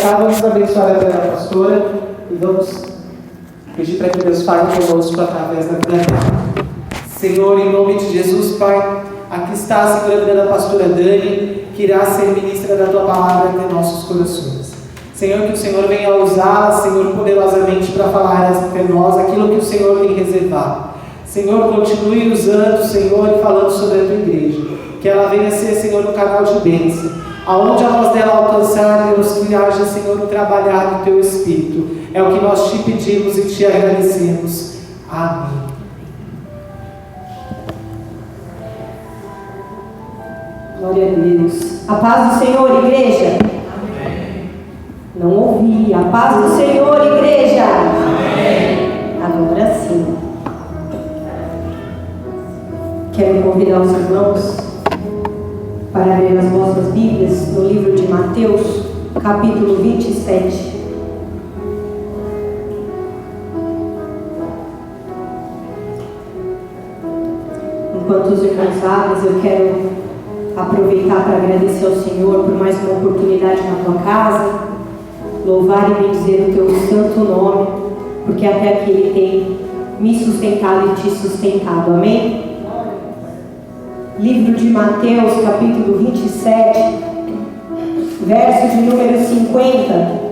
Vamos abençoar a vida da pastora e vamos pedir para que Deus fale conosco através da vida dela. Senhor, em nome de Jesus, Pai, aqui está, Senhor, a vida da pastora Dani, que irá ser ministra da Tua palavra em nossos corações. Senhor, que o Senhor venha usá-la, Senhor, poderosamente para falar até nós aquilo que o Senhor tem reservado. Senhor, continue usando, Senhor, e falando sobre a Tua igreja. Que ela venha ser, Senhor, um canal de bênção. Aonde a voz dela alcançar, Deus, que haja, Senhor, um trabalhar do Teu Espírito. É o que nós te pedimos e te agradecemos. Amém. Glória a Deus. A paz do Senhor, igreja. Amém. Não ouvi. A paz do Senhor, igreja. Amém. Agora sim. Quero convidar os irmãos para ler as vossas Bíblias no livro de Mateus, capítulo 27. Enquanto os irmãos abrem, eu quero aproveitar para agradecer ao Senhor por mais uma oportunidade na tua casa, louvar e bendizer o teu santo nome, porque até aqui Ele tem me sustentado e te sustentado. Amém? Livro de Mateus, capítulo 27, verso de número 50.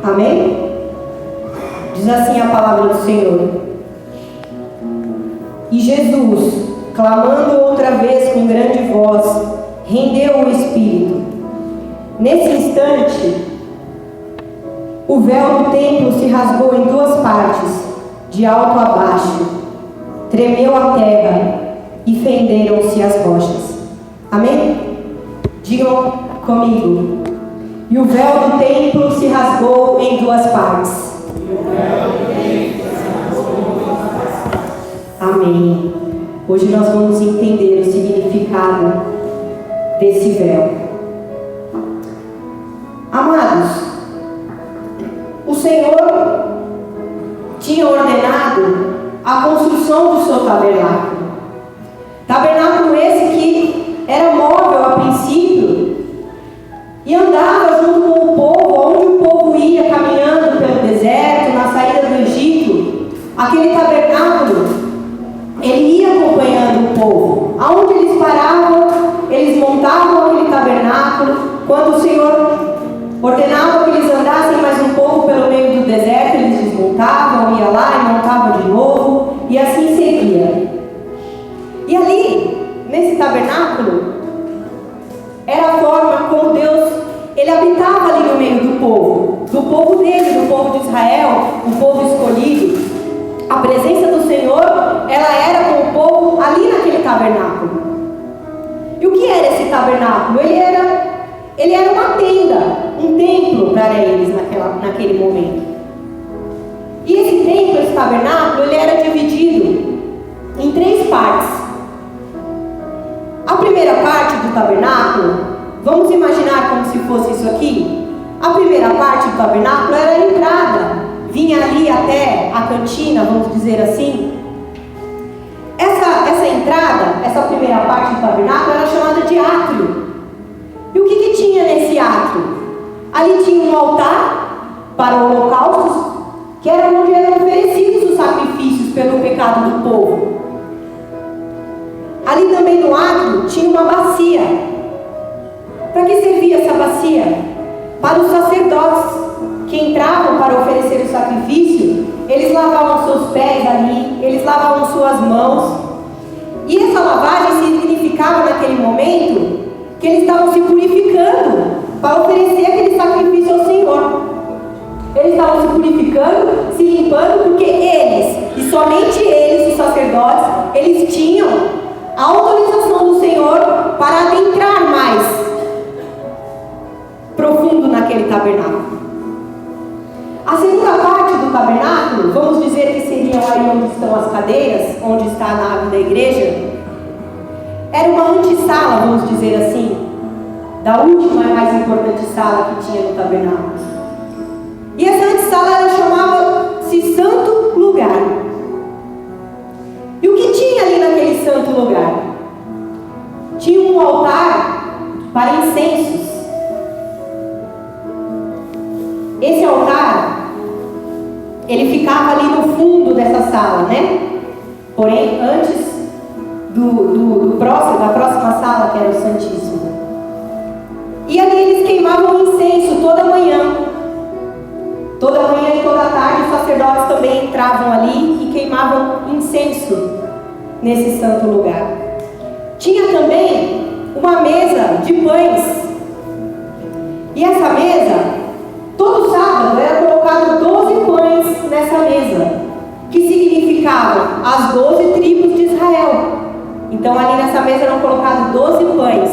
Amém? Diz assim a palavra do Senhor. E Jesus, clamando outra vez com grande voz, rendeu o Espírito. Nesse instante, o véu do templo se rasgou em duas partes, de alto a baixo. Tremeu a terra e fenderam-se as rochas. Amém? Digam comigo. E o véu do templo se rasgou em duas partes. Amém. Hoje nós vamos entender o significado desse véu. Amados, o Senhor tinha ordenado a construção do seu tabernáculo. Tabernáculo esse que era móvel a princípio e andava junto com o povo, onde o povo ia caminhando pelo deserto, na saída do Egito. Aquele tabernáculo, ele ia acompanhando o povo. Aonde eles paravam, eles montavam aquele tabernáculo. Quando o Senhor ordenava que eles andassem mais um pouco pelo meio do deserto, eles desmontavam, ia lá e montavam de novo, e assim seguia. E ali, nesse tabernáculo, era a forma como Deus, Ele habitava ali no meio do povo dele, do povo de Israel, o povo escolhido. A presença do Senhor, ela era com o povo ali naquele tabernáculo. E o que era esse tabernáculo? Ele era uma tenda, um templo para eles naquele momento. E esse templo, esse tabernáculo, ele era dividido em três partes. A primeira parte do tabernáculo, vamos imaginar como se fosse isso aqui. A primeira parte do tabernáculo era a entrada, vinha ali até a cantina, vamos dizer assim. Essa entrada, essa primeira parte do tabernáculo era chamada de átrio. E o que tinha nesse átrio? Ali tinha um altar para holocaustos, que era onde eram oferecidos os sacrifícios pelo pecado do povo. Ali também no átrio tinha uma bacia. Para que servia essa bacia? Para os sacerdotes que entravam para oferecer o sacrifício, eles lavavam seus pés ali, eles lavavam suas mãos. E essa lavagem significava naquele momento que eles estavam se purificando para oferecer aquele sacrifício ao Senhor. Eles estavam se purificando, se limpando, porque eles, e somente eles, os sacerdotes, eles tinham a autorização do Senhor para adentrar mais profundo naquele tabernáculo. A segunda parte do tabernáculo, vamos dizer que seria aí onde estão as cadeiras, onde está a nave da igreja, era uma antessala, vamos dizer assim. da última e mais importante sala que tinha no tabernáculo. E essa antessala ela chamava-se Santo Lugar. E o que tinha ali naquele santo lugar? Tinha um altar para incensos. Esse altar, ele ficava ali no fundo dessa sala, né? Porém, antes da próxima sala, que era o Santíssimo. E ali eles queimavam incenso toda manhã. Toda manhã e toda tarde os sacerdotes também entravam ali e queimavam incenso nesse santo lugar. Tinha também uma mesa de pães. E essa mesa, todo sábado, era colocado 12 pães nessa mesa, que significavam as 12 tribos de Israel. Então ali nessa mesa eram colocados 12 pães.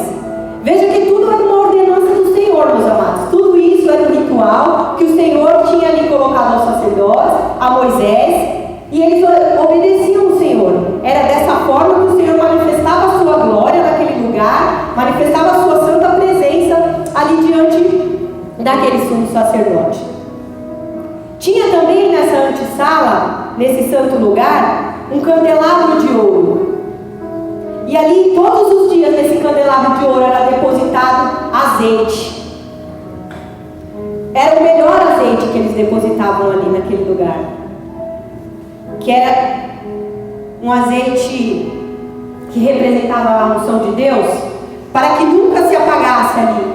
Veja que tudo era uma ordenança do Senhor, meus amados. Tudo isso era um ritual que o Senhor tinha ali colocado aos sacerdotes, a Moisés, e eles obedeciam o Senhor. Era dessa forma que o Senhor manifestava a sua glória naquele lugar, manifestava a sua santa presença ali diante daquele sumo sacerdote. Tinha também nessa antessala, nesse santo lugar, um candelabro de ouro. E ali, todos os dias, nesse candelabro de ouro era depositado azeite. Era o melhor azeite que eles depositavam ali naquele lugar. Que era um azeite que representava a unção de Deus, para que nunca se apagasse ali,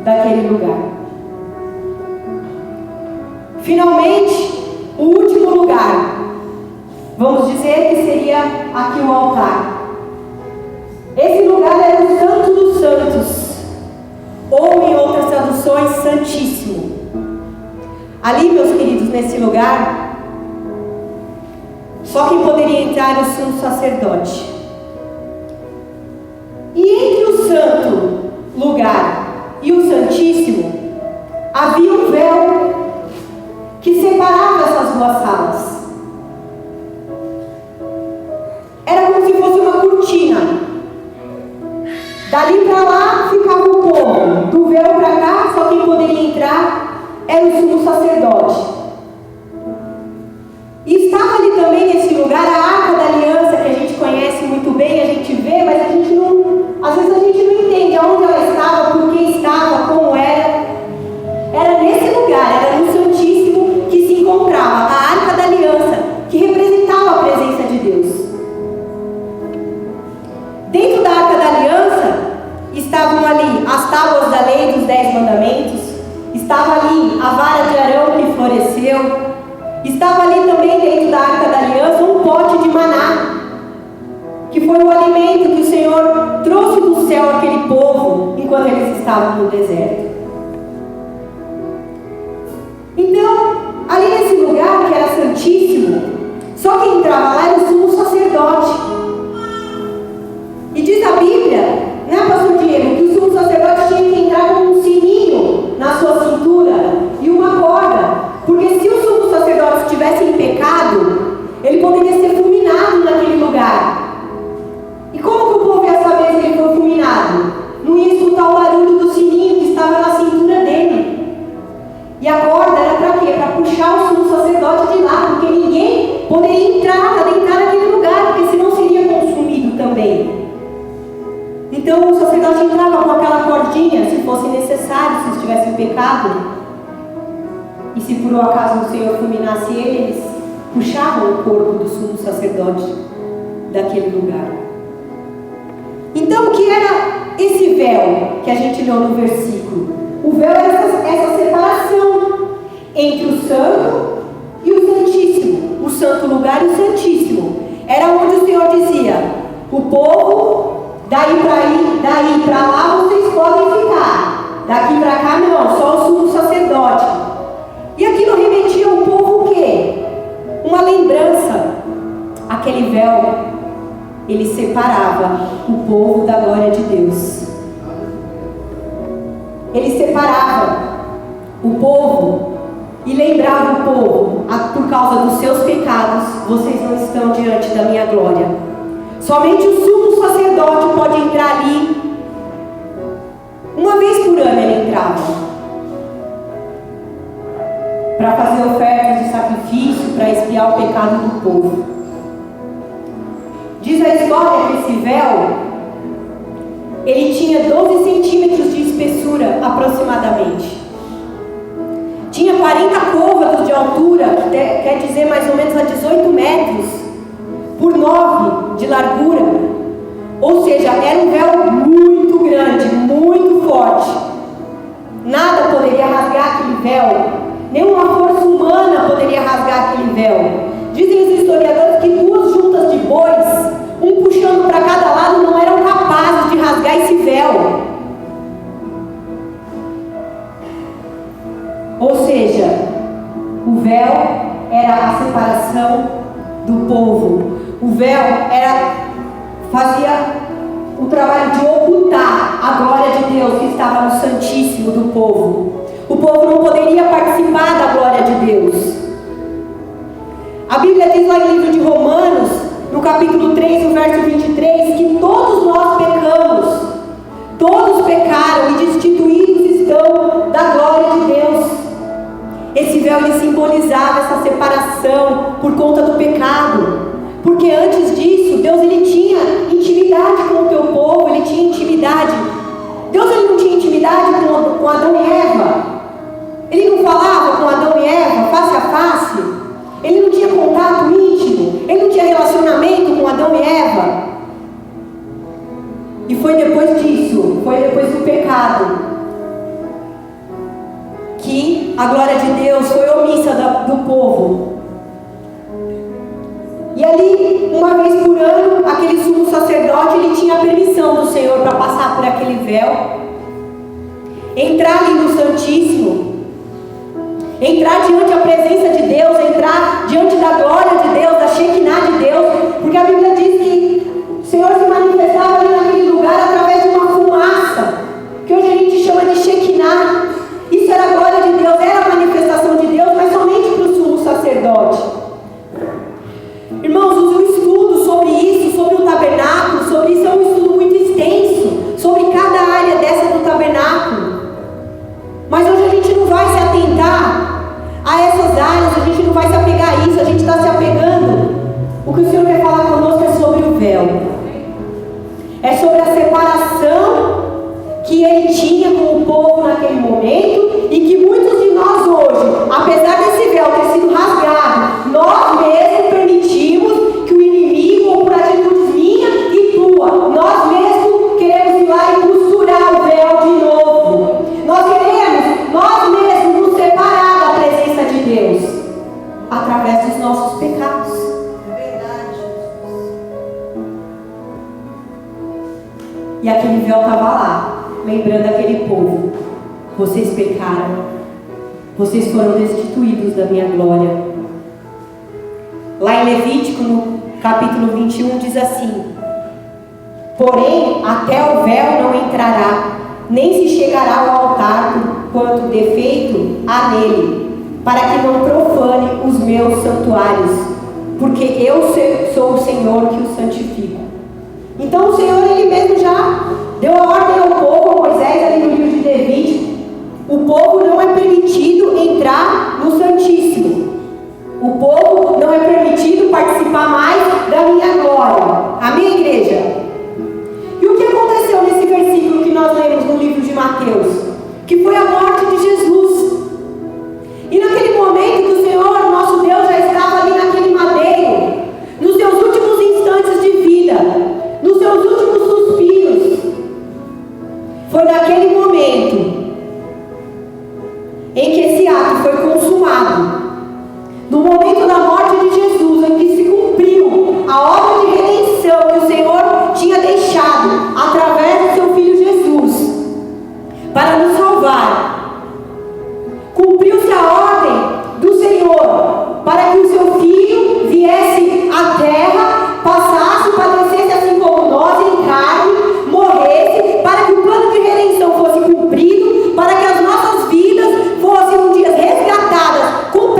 daquele lugar. Finalmente, o último lugar, vamos dizer que seria aqui o altar. Esse lugar era o Santo dos Santos, ou em outras traduções, Santíssimo. Ali, meus queridos, nesse lugar, só quem poderia entrar era o sumo sacerdote. E entre o santo lugar e o Santíssimo, havia um véu que separava essas duas salas. Era como se fosse uma cortina. Dali para lá ficava o povo, do véu para cá, só quem poderia entrar era o sumo sacerdote. E estava ali também nesse lugar a Arca da Aliança, que a gente conhece muito bem, a gente vê, mas a gente não, às vezes a gente não entende aonde ela estava, por que estava, como era. Era nesse lugar, era no Santíssimo que se encontrava a Arca da Aliança, que representava a presença de Deus. Dentro da Arca da Aliança estavam ali as tábuas da lei dos 10 mandamentos, estava ali a vara de Arão que floresceu, estava ali também dentro da Arca da Aliança um pote de maná, que foi o alimento que o Senhor trouxe do céu àquele povo enquanto eles estavam no deserto. Então, ali nesse lugar que era santíssimo, só quem entrava lá era o sumo sacerdote. E diz a Bíblia, né, pastor Diego, que o sumo sacerdote tinha que entrar com um sininho na sua cintura e uma corda, porque se o sumo sacerdote estivesse em pecado, ele poderia ser fulminado naquele lugar. E como que o povo ia saber se ele foi fulminado? Não ia escutar o barulho do sininho que estava na cintura dele. E a corda era para quê? Para puxar o sumo sacerdote de lá, porque ninguém poderia adentrar naquele lugar, porque senão seria consumido também. Então o sacerdote entrava com aquela cordinha, se fosse necessário, se estivesse em pecado. E se por um acaso o Senhor fulminasse ele, eles puxavam o corpo do sumo sacerdote daquele lugar. Então o que era esse véu que a gente leu no versículo? O véu era essa separação entre o santo e o santíssimo, o santo lugar e o santíssimo. Era onde o Senhor dizia: o povo, daí para lá vocês podem ficar, daqui para cá não, só o sumo sacerdote. E aquilo remetia ao povo o quê? Uma lembrança. Aquele véu, ele separava o povo da glória de Deus. Ele separava o povo e lembrava o povo: por causa dos seus pecados, vocês não estão diante da minha glória. Somente o sumo sacerdote pode entrar ali Uma vez por ano ele entrava para fazer ofertas de sacrifício, para expiar o pecado do povo. Diz a história que esse véu, ele tinha 12 centímetros de espessura aproximadamente. Tinha 40 côvados de altura, que quer dizer mais ou menos a 18 metros, por 9 de largura. Ou seja, era um véu muito grande, muito forte. Nada poderia rasgar aquele véu. Nenhuma força humana poderia rasgar aquele véu. Dizem os historiadores que 2 juntas de bois, um puxando para cada lado, não eram capazes de rasgar esse véu. Ou seja, o véu era a separação do povo. O véu fazia o trabalho de ocultar a glória de Deus que estava no Santíssimo do povo. O povo não poderia participar da glória de Deus. A Bíblia diz lá no livro de Romanos, no capítulo 3, no verso 23, que todos nós pecamos, todos pecaram e destituídos estão da glória de Deus. Esse véu ele simbolizava essa separação por conta do pecado. Porque antes disso, Deus ele tinha intimidade com o teu povo, ele tinha intimidade. Deus ele não tinha intimidade com Adão e Eva. Ele não falava com Adão e Eva face a face. Ele não tinha contato íntimo. Ele não tinha relacionamento com Adão e Eva. E foi depois disso, foi depois do pecado, que a glória de Deus foi omissa do povo. E ali, uma vez por ano, aquele sumo sacerdote, ele tinha a permissão do Senhor para passar por aquele véu, entrar ali no Santíssimo, entrar diante da presença de Deus, entrar diante da glória de Deus, da Shekinah de Deus, porque a Bíblia diz que o Senhor se manifestava ali naquele lugar através de uma fumaça, que hoje a gente chama de Shekinah. Isso era a glória de Deus, era a manifestação de Deus, mas somente para o sumo sacerdote. Irmãos, o estudo sobre isso, sobre o tabernáculo, sobre isso é um estudo muito extenso, sobre cada área dessa do tabernáculo. Mas hoje a gente não vai se atentar a essas áreas, a gente não vai se apegar a isso, a gente está se apegando. O que o Senhor quer falar conosco é sobre o véu. É sobre a separação que Ele tinha com o povo naquele momento e que muitos de nós hoje, apesar desse véu ter sido rasgado, nós mesmos permitimos que o inimigo, ou por atitudes minha e tua, nós mesmos queremos ir lá e costurar o véu de novo. Nós queremos, nós mesmos, nos separar da presença de Deus através dos nossos pecados. É verdade. E aquele véu estava lá, lembrando aquele povo: vocês pecaram, vocês foram destituídos da minha glória. Lá em Levítico, no capítulo 21, diz assim: porém, até o véu não entrará, nem se chegará ao altar, quanto defeito há nele, para que não profane os meus santuários, porque eu sou o Senhor que o santifico. Então o Senhor, Ele mesmo já deu a ordem ao povo, a Moisés, ali no livro de Levítico: o povo não é permitido entrar no Santíssimo. O povo não é permitido participar mais da minha glória. Amém, igreja? E o que aconteceu nesse versículo que nós lemos no livro de Mateus? Que foi a morte de Jesus. E naquele momento que o Senhor, nosso Deus, já estava ali naquele madeiro, nos seus últimos instantes de vida, nos seus últimos suspiros, foi naquele momento em que esse ato foi consumado. No momento da morte de Jesus, em que se cumpriu a obra de redenção que o Senhor tinha deixado através do seu Filho Jesus para nos salvar, cumpriu-se a ordem do Senhor para que o seu Filho viesse à terra, passasse, padecesse assim como nós em carne, morresse, para que o plano de redenção fosse cumprido, para que as nossas vidas fossem um dia resgatadas com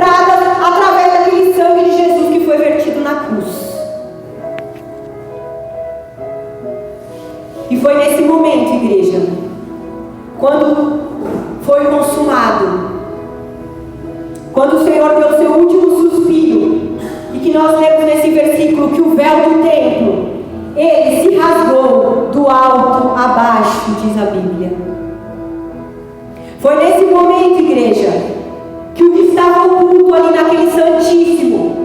quando o Senhor deu o seu último suspiro, e que nós lemos nesse versículo que o véu do templo, ele se rasgou do alto a baixo, diz a Bíblia. Foi nesse momento, igreja, que o que estava oculto ali naquele Santíssimo,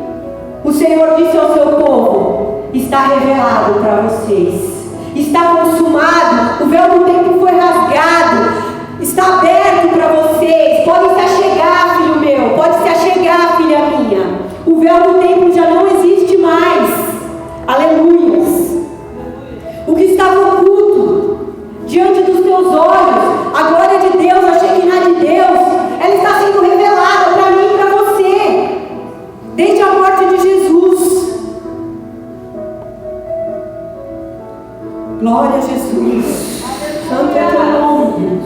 o Senhor disse ao seu povo: está revelado para vocês, está consumado, o véu do templo foi rasgado, está aberto para vocês, pode se achegar, filho meu, pode se achegar, filha minha. O véu do templo já não existe mais. Aleluias. O que estava oculto diante dos teus olhos, a glória de Deus, a Shekinah de Deus, ela está sendo revelada para mim e para você, desde a morte de Jesus. Glória a Jesus. Santo é teu nome.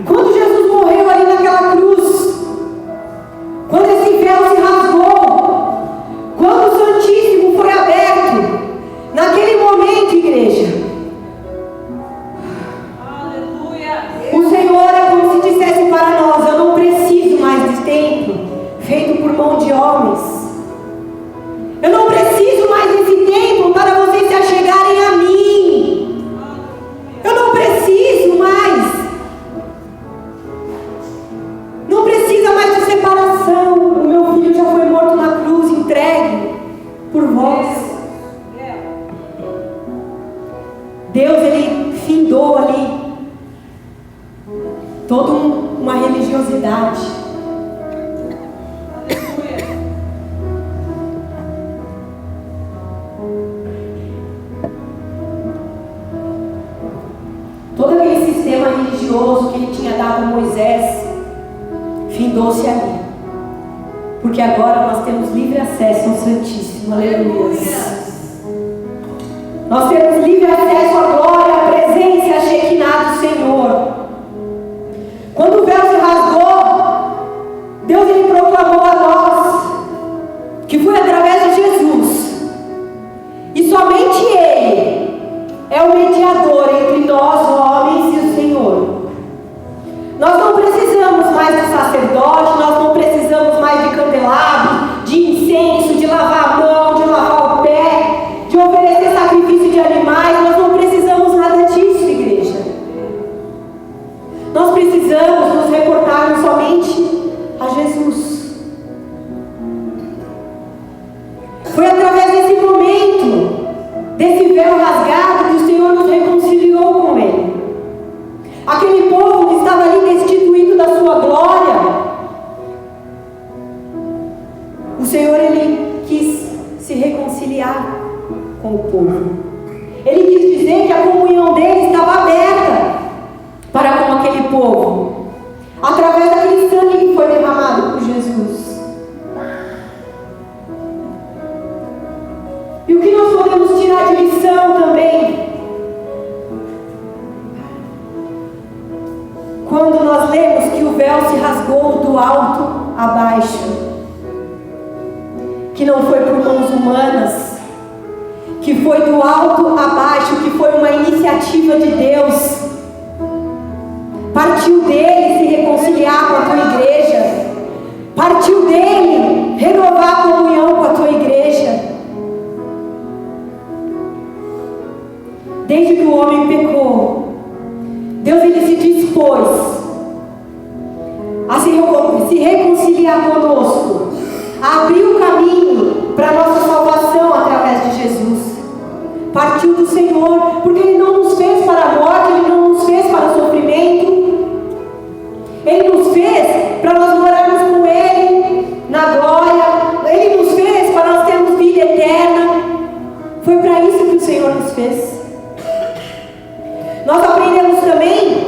Quando Jesus morreu ali naquela cruz, quando esse véu se rasgou, quando o Santíssimo foi aberto, naquele momento, igreja, o Senhor é como se dissesse para nós: eu não preciso mais desse templo feito por mão de homens. Eu não preciso mais desse templo para vocês se achegarem a mim. Eu não preciso mais. Não precisa mais de separação. O meu filho já foi morto na cruz, entregue por vós. Deus, ele findou ali toda uma religiosidade. Todo aquele sistema religioso que ele tinha dado a Moisés findou-se ali, porque agora nós temos livre acesso ao Santíssimo. Aleluia. Nós temos livre acesso à glória, à presença e à Shekinah do Senhor. Quando o véu se rasgou, Deus ele proclamou a nós que foi através de Jesus, e somente Ele é o mediador entre nós, homens, e o Senhor. Nós não precisamos mais de sacerdote, nós não precisamos mais de candelabro, de incenso, de lavar a mão, de lavar o pé, de oferecer sacrifício de animais. Nós não precisamos nada disso, igreja. Nós precisamos nos reportarmos somente a Jesus. Foi através desse momento, desse véu rasgado, que o Senhor nos reconciliou com Ele. Aquele povo que estava ali destituído da sua glória, o Senhor, ele quis se reconciliar com o povo. Ele quis dizer que a comunhão dele estava aberta para com aquele povo, através daquele sangue que foi derramado por Jesus. E o que nós podemos tirar de lição também, quando nós lemos que o véu se rasgou do alto a baixo, que não foi por mãos humanas, que foi do alto a baixo, que foi uma iniciativa de Deus. Partiu dele se reconciliar com a tua igreja, partiu dele renovar a comunhão com a tua igreja. Desde que o homem pecou, Deus ele se dispôs a se reconciliar conosco, a abrir o caminho para a nossa salvação através de Jesus. Partiu do Senhor, porque Ele não nos fez para a morte, Ele não nos fez para o sofrimento, Ele nos fez para nós morarmos com Ele na glória, Ele nos fez para nós termos vida eterna. Foi para isso que o Senhor nos fez. Nós aprendemos também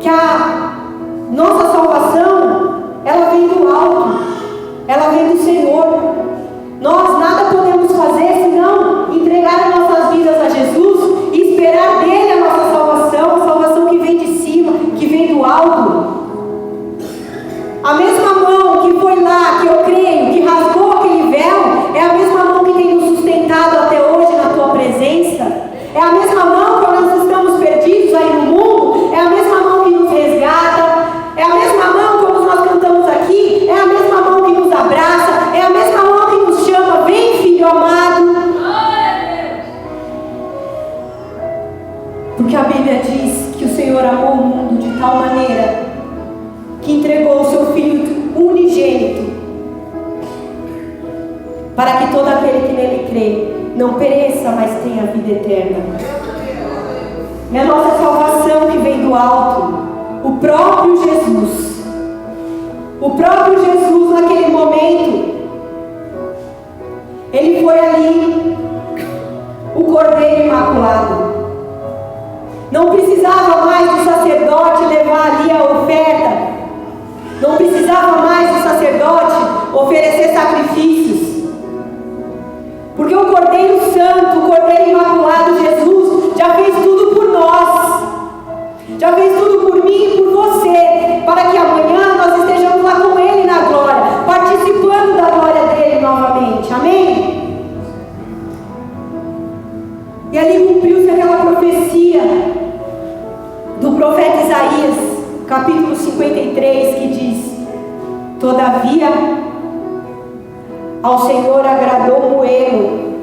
que a nossa salvação, ela vem do alto, ela vem do Senhor. Nós nada podemos fazer senão entregar as nossas vidas a Jesus e esperar dele a nossa salvação. para que todo aquele que nele crê não pereça, mas tenha vida eterna. É a nossa salvação que vem do alto. O próprio Jesus naquele momento, ele foi ali, o Cordeiro Imaculado. Não precisava mais do sacerdote levar ali a oferta. Não precisava mais do sacerdote oferecer sacrifícios. Porque o Cordeiro Santo, o Cordeiro Imaculado, Jesus, já fez tudo por nós. Já fez tudo por mim e por você. Para que amanhã nós estejamos lá com Ele na glória, participando da glória dEle novamente. Amém? E ali cumpriu-se aquela profecia do profeta Isaías, capítulo 53, que diz: todavia ao Senhor agradou moê-lo,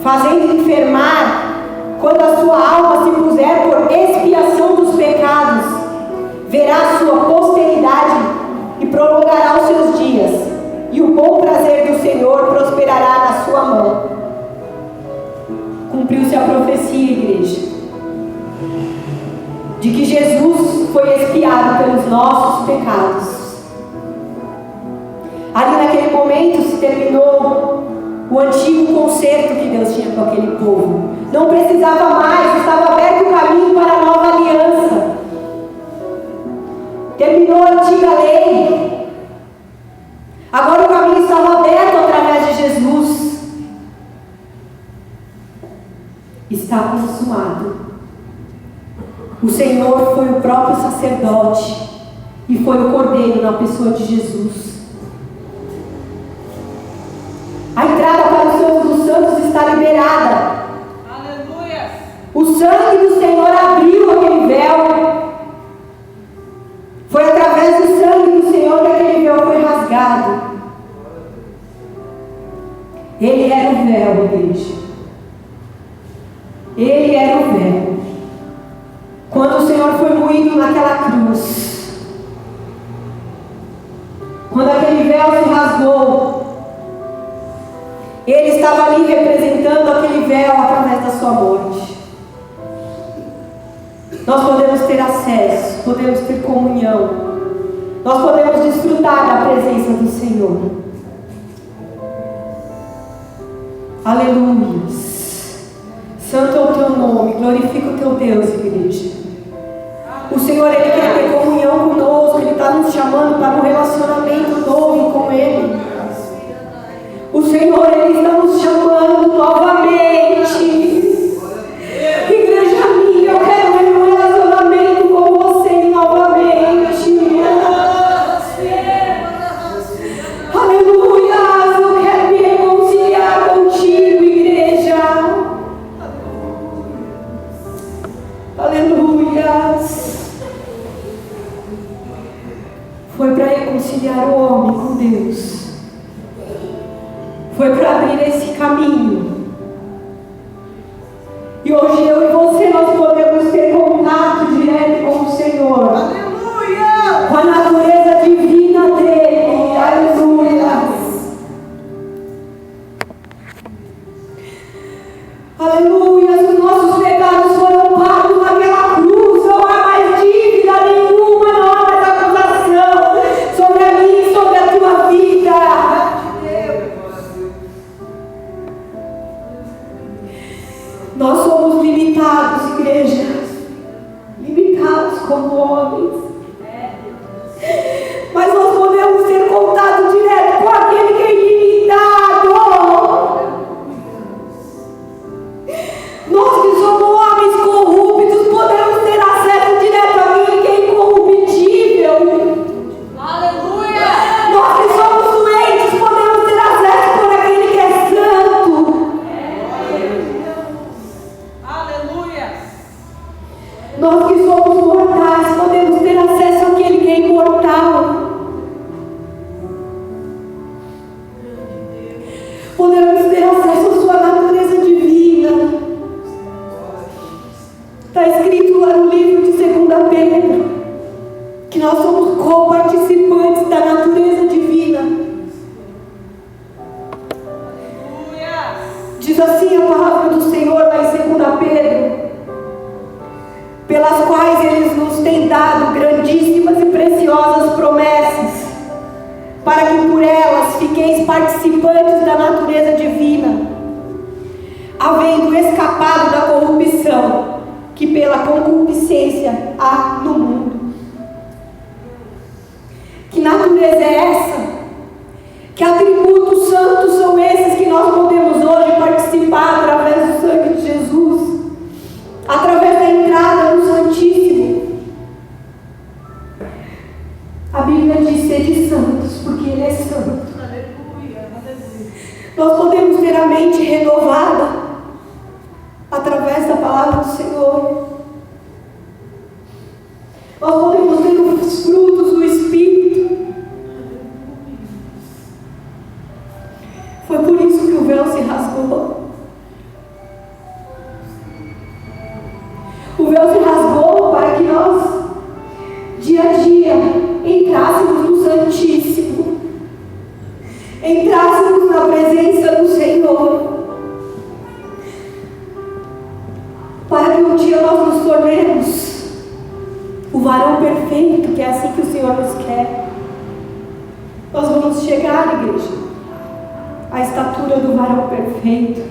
fazendo enfermar, quando a sua alma se puser por expiação dos pecados, verá a sua posteridade e prolongará os seus dias, e o bom prazer do Senhor prosperará na sua mão. Cumpriu-se a profecia, igreja, de que Jesus foi expiado pelos nossos pecados. Ali naquele momento se terminou o antigo concerto que Deus tinha com aquele povo. Não precisava mais, estava aberto o caminho para a nova aliança. Terminou a antiga lei. Agora o caminho estava aberto através de Jesus. Está consumado. O Senhor foi o próprio sacerdote e foi o Cordeiro na pessoa de Jesus. A entrada para os santos dos santos está liberada. Aleluia! O sangue do Senhor abriu aquele véu. Foi através do sangue do Senhor que aquele véu foi rasgado. Ele era o véu, igreja. Ele era o véu. Quando o Senhor foi moído naquela cruz, quando aquele véu se rasgou, Ele estava ali representando aquele véu através da sua morte. Nós podemos ter acesso, podemos ter comunhão, nós podemos desfrutar da presença do Senhor. Aleluia. Santo é o teu nome, glorifica o teu Deus, igreja. O Senhor, Ele quer ter comunhão conosco, Ele está nos chamando para um relacionamento novo com Ele. O Senhor, Ele está nos chamando novamente. Igreja minha, eu quero ter um relacionamento com você novamente. Aleluia, eu quero me reconciliar contigo, igreja. Aleluia. Foi para reconciliar o homem com Deus. Foi para abrir esse caminho. E hoje eu e você, nós podemos ter contato direto com o Senhor. Aleluia! Com a natureza divina dele. Aleluia! Aleluia! Os nossos pecados foram pagos naquela cruz. Não há mais dívida nenhuma, não há mais acusação sobre a minha e sobre a tua vida. Nós somos limitados, igreja, limitados como homens, mas nós podemos ter contato direto com aquele que é ilimitado. Nós que somos homens corruptos podemos ter acesso direto àquele que é incorruptível. Aleluia! Nós que somos doentes podemos ter acesso por aquele que é santo. Aleluia! Nós que somos mortais podemos ter acesso àquele que é imortal. Podemos ter acesso à sua natureza divina. Está escrito lá no livro de 2 Pedro que nós somos co-participantes da natureza divina. participantes da natureza divina, havendo escapado da corrupção que pela concupiscência há no mundo. Que natureza é essa? Que atributos santos são esses que nós podemos hoje participar através do sangue de Jesus, através da entrada no Santíssimo? A Bíblia diz: sede santos, porque Ele é santo. Aleluia. Aleluia. Nós podemos ter a mente renovada através da palavra do Senhor. Nós podemos ter os frutos do Espírito. Foi por isso que o véu se rasgou. O véu se rasgou para que nós, dia a dia, entrássemos no Santíssimo, entrássemos na presença do Senhor, para que um dia nós nos tornemos o varão perfeito, que é assim que o Senhor nos quer. Nós vamos chegar, igreja, à estatura do varão perfeito.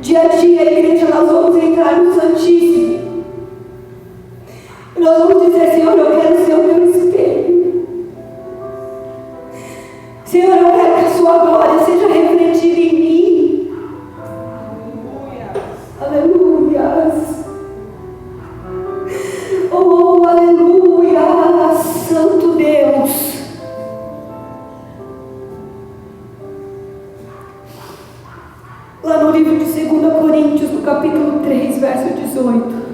Dia a dia, igreja, nós vamos entrar no Santíssimo. E nós vamos dizer: Senhor, eu quero ser o teu espelho. Senhor, eu quero que a sua glória seja refletida em mim. Aleluia. Oh, aleluia. Santo Deus. Lá no livro de 2 Coríntios, no capítulo 3, verso 18.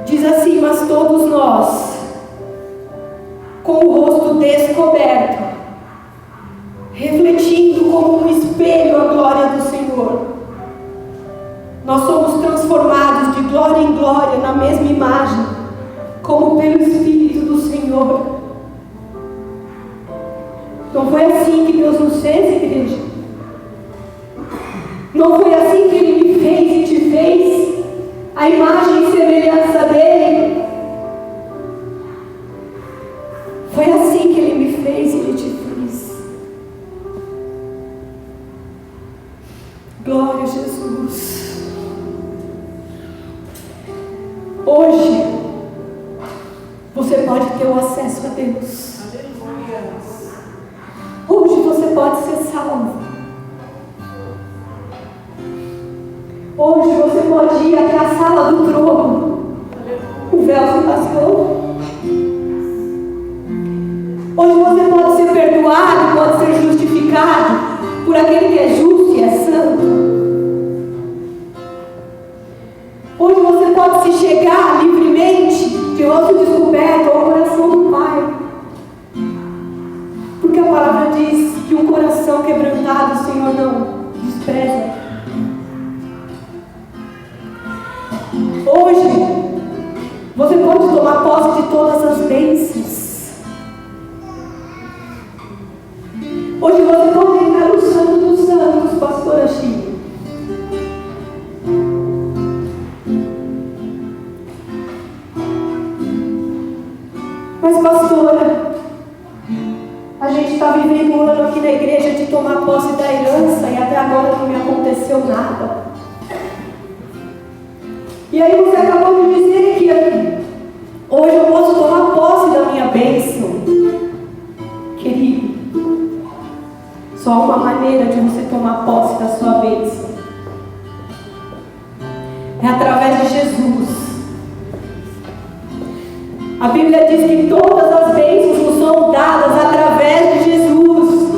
Diz assim: mas todos nós, com o rosto descoberto, refletindo como um espelho a glória do Senhor, nós somos transformados de glória em glória na mesma imagem, como pelo Espírito do Senhor. Não foi assim que Deus nos fez, igreja? Não foi assim que Ele me fez e te fez, a imagem e semelhança dEle? Foi assim que Ele me fez e Ele te fez. Glória a Jesus. Hoje, você pode ter o acesso a Deus. Hoje você pode ser salvo. Hoje você pode ir até a sala do trono. O véu se rasgou. Hoje você pode ser perdoado, pode ser justificado por aquele que é justo e é santo. Hoje você pode se chegar livremente, de rosto descoberto, ao coração do Pai. Porque a palavra diz que um coração quebrantado o Senhor não despreza. Hoje, você pode tomar posse de todas as bênçãos. Hoje você pode entrar no Santo dos Santos, pastora Chico. Mas, pastora, a gente está vivendo um ano aqui na igreja de tomar posse da herança e até agora não me aconteceu nada. E aí você acabou de dizer que hoje eu posso tomar posse da minha bênção. Querido, só há uma maneira de você tomar posse da sua bênção. É através de Jesus. A Bíblia diz que todas as bênçãos nos são dadas através de Jesus.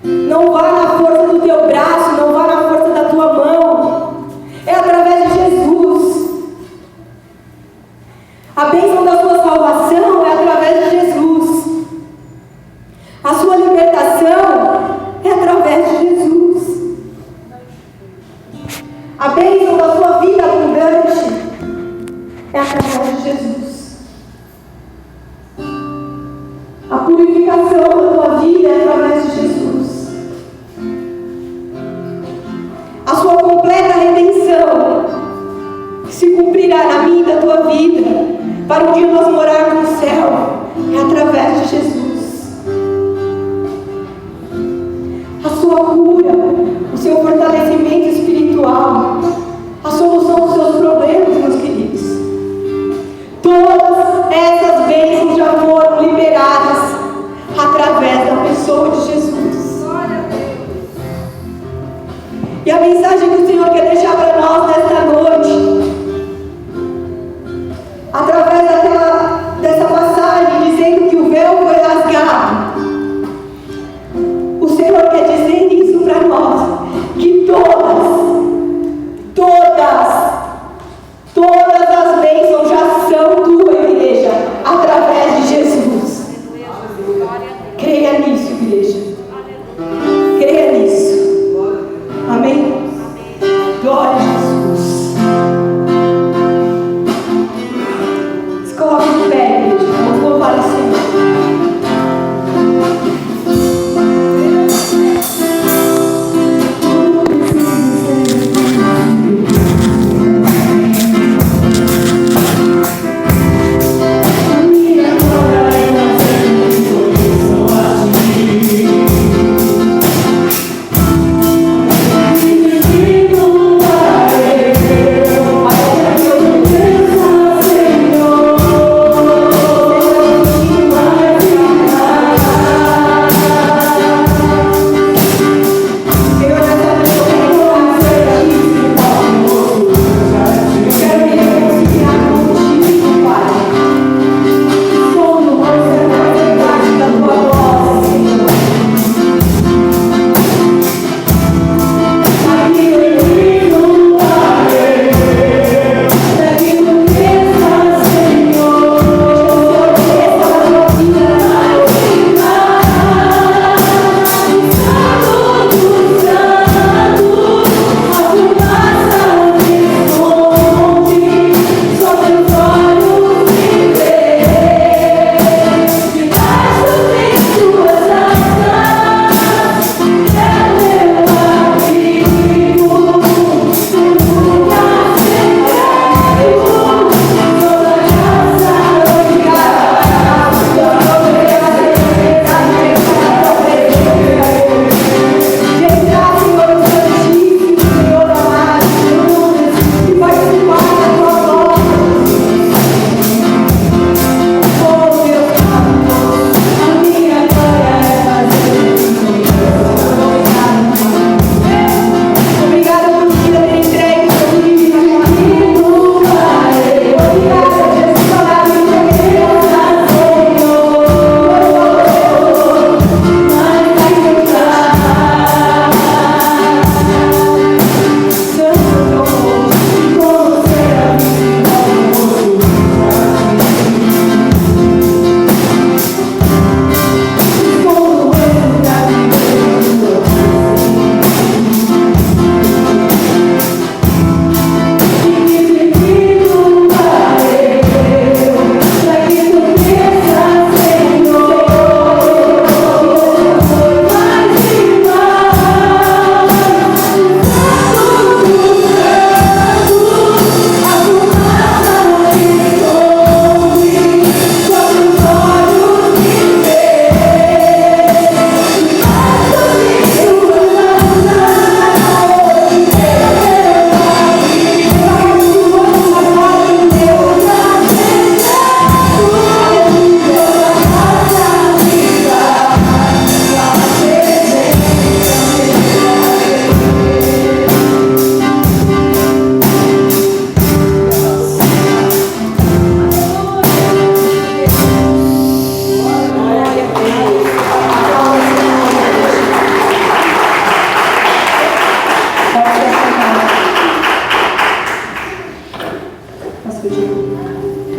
Não vá na força do teu braço, não vá na força da tua mão. É através de Jesus. A bênção da sua salvação é através de Jesus. A sua libertação é através de Jesus. A bênção da sua vida abundante é através de Jesus. A purificação da tua vida é através de Jesus. A sua completa redenção se cumprirá na minha e na tua vida para um dia nós morarmos no céu, é através de Jesus. A sua cura, o seu fortalecimento espiritual, a solução dos seus problemas, meus queridos. Todas essas bênçãos já foram liberadas através da pessoa de Jesus. E a mensagem que o Senhor quer deixar para nós nesta noite, através dessa passagem dizendo que o véu foi rasgado, o Senhor quer dizer isso para nós, que todas as bênçãos já são tua, igreja, através de Jesus. Creia nisso, igreja. Creia nisso. Amém? Glória a Jesus. Se coloque de pé, igreja. Vamos louvar o Senhor.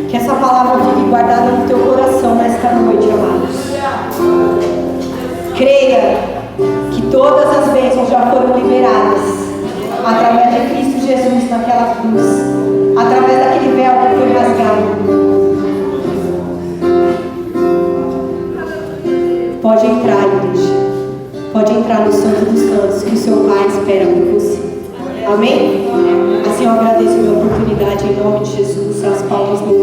Que essa palavra fique guardada no teu coração nesta noite, amados. Creia que todas as bênçãos já foram liberadas através de Cristo Jesus naquela cruz, através daquele véu que foi rasgado. Pode entrar, igreja. Pode entrar no Santo dos Santos, que o seu Pai espera por você. Amém? Assim eu agradeço a minha oportunidade em nome de Jesus. As palmas do